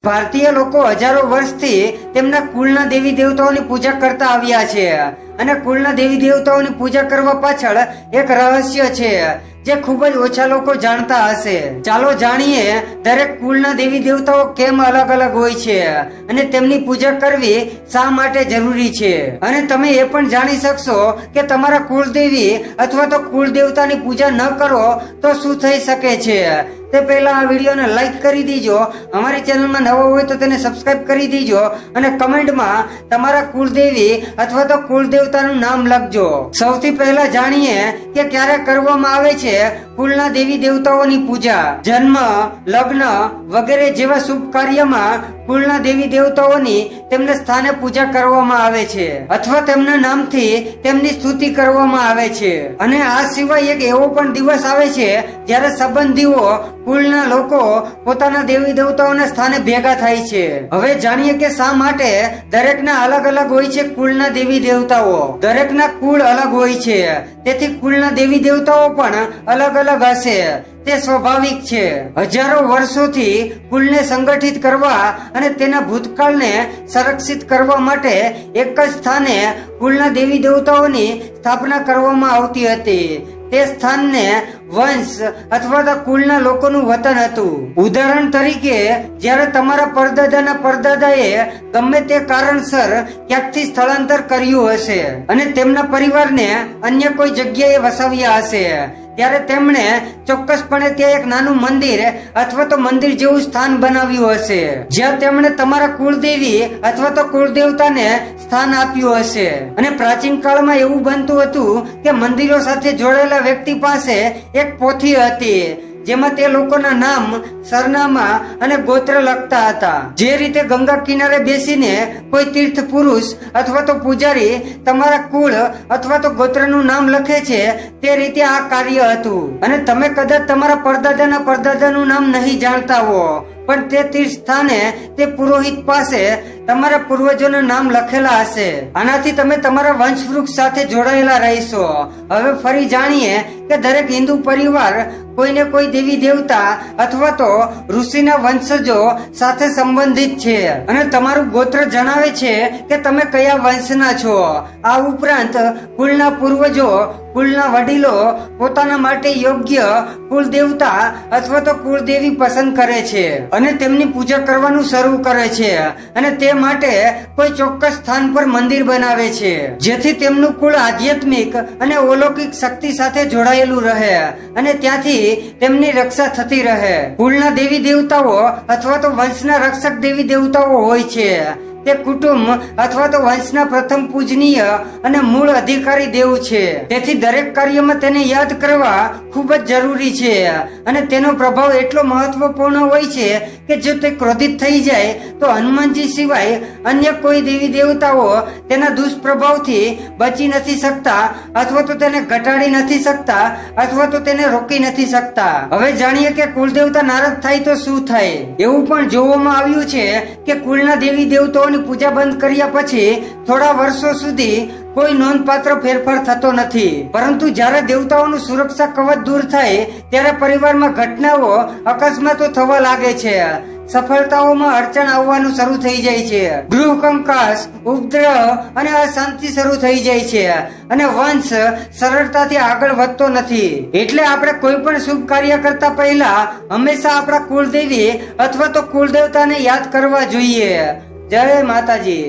ભારતીય લોકો હજારો વર્ષથી તેમના કુળના દેવી દેવતાઓની પૂજા કરતા આવ્યા છે અને કુળના દેવી દેવતાઓની પૂજા કરવા પાછળ એક રહસ્ય છે જે ખૂબ જ ઓછા લોકો જાણતા હશે. ચાલો જાણીએ દરેક કુળના દેવી દેવતાઓ કેમ અલગ અલગ હોય છે અને તેમની પૂજા કરવી શા માટે જરૂરી છે, અને તમે એ પણ જાણી શકશો કે તમારા કુળદેવી અથવા તો કુળ દેવતાની પૂજા ન કરો તો શું થઈ શકે છે. તે પહેલા આ વિડીયોને લાઈક કરી દીજો, અમારી ચેનલમાં નવો હોય તો તેને સબસ્ક્રાઇબ કરી દીજો અને કમેન્ટમાં તમારા કુળદેવી અથવા તો કુળદેવતાનું નામ લખજો. સૌથી પહેલા જાણીએ કે ક્યારે કરવામાં આવે છે કુળના દેવી દેવતાઓની પૂજા. જન્મ, લગ્ન વગેરે જેવા શુભ કાર્યમાં કુળના દેવી દેવતાઓની તેમને સ્થાને પૂજા કરવામાં આવે છે અથવા તેમના નામથી તેમની સ્તુતિ કરવામાં આવે છે. અને આ સિવાય એક એવો પણ દિવસ આવે છે જ્યારે સંબંધીઓ કુળના લોકો પોતાના દેવી દેવતાઓના સ્થાને ભેગા થાય છે. હવે જાણીએ કે શા માટે દરેકના અલગ અલગ હોય છે કુળના દેવી દેવતાઓ. દરેકના કુળ અલગ હોય છે, તેથી કુળના દેવી દેવતાઓ પણ અલગ અલગ હશે, તે સ્વાભાવિક છે. હજારો વર્ષોથી કુળને સંગઠિત કરવા અને તેના ભૂતકાળને સંરક્ષિત કરવા માટે એક જ સ્થાને કુળના દેવી દેવતાઓની સ્થાપના કરવામાં આવતી હતી. તે સ્થાનને વંશ અથવા તો કુળના લોકોનું વતન હતું. ઉદાહરણ તરીકે જ્યારે તમારા પરદાદાના પરદાદાએ ગમે તે કારણસર ક્યાંકથી સ્થળાંતર કર્યું હશે અને તેમના પરિવારને અન્ય કોઈ જગ્યાએ વસાવ્યા હશે, ત્યારે તેમણે ચોક્કસપણે ત્યાં એક નાનું મંદિર અથવા તો મંદિર જેવું સ્થાન બનાવ્યું હશે જ્યાં તેમણે તમારા કુળદેવી અથવા તો કુળદેવતાને સ્થાન આપ્યું હશે. અને પ્રાચીન કાળમાં એવું બનતું હતું કે મંદિરો સાથે જોડાયેલા વ્યક્તિ પાસે એક પોથી હતી જેમાં તે લોકોના નામ, સરનામા અને ગોત્ર લખતા હતા. જે રીતે ગંગા કિનારે બેસીને કોઈ તીર્થ પુરુષ અથવા તો પૂજારી તમારા કુળ અથવા તો ગોત્રનું નામ લખે છે, તે રીતે આ કાર્ય હતું. અને તમે કદાચ તમારા પરદાદાના પરદાદાનું નામ નહીં જાણતા હો, પણ તે તીર્થ સ્થાને તે પુરોહિત પાસે તમારા પૂર્વજોના નામ લખેલા હશે. આનાથી તમે તમારા વંશવૃક્ષ સાથે જોડાયેલા રહીશો. હવે ફરી જાણીએ કે દરેક હિન્દુ પરિવાર કોઈને કોઈ દેવી દેવતા અથવા તો ઋષિના વંશજો સાથે સંબંધિત છે અને તમારું ગોત્ર જણાવે છે કે તમે કયા વંશના છો. આ ઉપરાંત કુળના પૂર્વજો, કુળના વડીલો પોતાના માટે યોગ્ય કુળ દેવતા અથવા તો કુળદેવી પસંદ કરે છે અને તેમની પૂજા કરવાનું શરૂ કરે છે અને તે માટે કોઈ ચોક્કસ સ્થાન પર મંદિર બનાવે છે જેથી તેમનું કુળ આધ્યાત્મિક અને અલૌકિક શક્તિ સાથે જોડાયેલું રહે અને ત્યાંથી તેમની રક્ષા થતી રહે. કુળના દેવી દેવતાઓ અથવા તો વંશના રક્ષક દેવી દેવતાઓ હોય છે. તે કુટુંબ અથવા તો વંશના પ્રથમ પૂજનીય અને મૂળ અધિકારી દેવ છે. તેથી દરેક કાર્યમાં તેને યાદ કરવા ખૂબ જ જરૂરી છે અને તેનો પ્રભાવ એટલો મહત્વપૂર્ણ હોય છે કે જો તે ક્રોધિત થઈ જાય તો હનુમાનજી સિવાય અન્ય કોઈ દેવી દેવતાઓ તેના દુષ્પ્રભાવથી બચી નથી શકતા અથવા તો તેને ઘટાડી નથી શકતા અથવા તો તેને રોકી નથી શકતા. હવે જાણીએ કે કુળદેવતા નારાજ થાય તો શું થાય. એવું પણ જોવામાં આવ્યું છે કે કુળના દેવી દેવતાઓની પૂજા બંધ કર્યા પછી થોડા વર્ષો સુધી કોઈ નોંધપાત્ર ફેરફાર થતો નથી, પરંતુ જ્યારે દેવતાઓનું સુરક્ષા કવચ દૂર થાય ત્યારે પરિવારમાં ઘટનાઓ, અકસ્માતો થવા લાગે છે. સફળતાઓમાં અડચણ આવવાનું શરૂ થઈ જાય છે. ગૃહ કંકાસ, ઉપદ્રવ અને અશાંતિ શરૂ થઈ જાય છે અને વંશ સરળતાથી આગળ વધતો નથી. એટલે આપણે કોઈ પણ શુભ કાર્ય કરતા પહેલા હંમેશા આપણા કુળદેવી અથવા તો કુળદેવતાને યાદ કરવા જોઈએ. જય માતાજી.